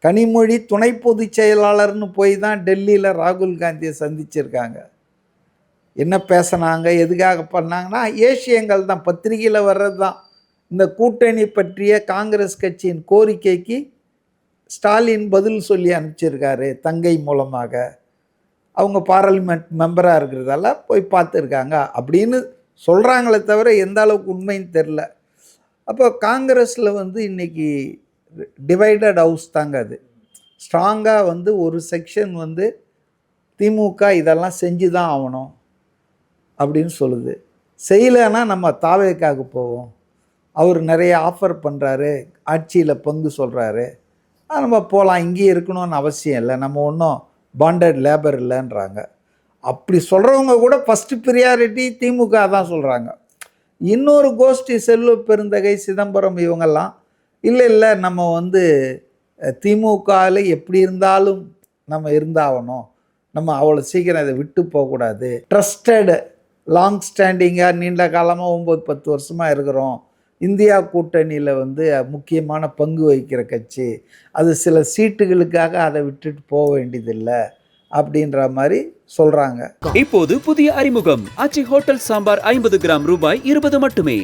கனிமொழி துணை பொதுச் செயலாளர்னு போய் தான் டெல்லியில் ராகுல் காந்தியை சந்திச்சிருக்காங்க. என்ன பேசினாங்க, எதுக்காக பண்ணாங்கன்னா ஏஷியங்கள் தான், பத்திரிகையில் வர்றது தான். இந்த கூட்டணி பற்றிய காங்கிரஸ் கட்சியின் கோரிக்கைக்கு ஸ்டாலின் பதில் சொல்லி அனுப்பிச்சிருக்காரு தங்கை மூலமாக. அவங்க பார்லிமெண்ட் மெம்பராக இருக்கிறதால போய் பார்த்துருக்காங்க அப்படின்னு சொல்கிறாங்களே தவிர எந்த அளவுக்கு உண்மைன்னு தெரில. அப்போ காங்கிரஸில் இன்றைக்கி டிவைடட் ஹவுஸ் தாங்க. அது ஸ்ட்ராங்காக ஒரு செக்ஷன் திமுக இதெல்லாம் செஞ்சு தான் ஆகணும் அப்படின்னு சொல்லுது. செய்யலைன்னா நம்ம தாவேக்காவுக்கு போவோம், அவர் நிறைய ஆஃபர் பண்ணுறாரு, ஆட்சியில் பங்கு சொல்கிறாரு, நம்ம போகலாம், இங்கேயே இருக்கணும்னு அவசியம் இல்லை, நம்ம ஒன்றும் பாண்டட் லேபர் இல்லைன்றாங்க. அப்படி சொல்கிறவங்க கூட ஃபஸ்ட்டு ப்ரியாரிட்டி திமுக தான் சொல்கிறாங்க. இன்னொரு கோஷ்டி செல்வ பெருந்தகை, சிதம்பரம் இவங்கெல்லாம் இல்லை நம்ம திமுகவில் எப்படி இருந்தாலும் நம்ம இருந்தாகணும், நம்ம அவ்வளோ சீக்கிரம் இதை விட்டு போகக்கூடாது, ட்ரஸ்டடு லாங் ஸ்டாண்டிங்காக நீண்ட காலமாக 9-10 வருஷமாக இருக்கிறோம், இந்தியா கூட்டணியில் முக்கியமான பங்கு வகிக்கிற கட்சி, அது சில சீட்டுகளுக்காக அதை விட்டுட்டு போக வேண்டியதில்லை அப்படின்ற மாதிரி சொல்கிறாங்க. இப்போது புதிய அறிமுகம் ஆச்சி ஹோட்டல் சாம்பார் 50 கிராம் ரூபாய் 20 மட்டுமே.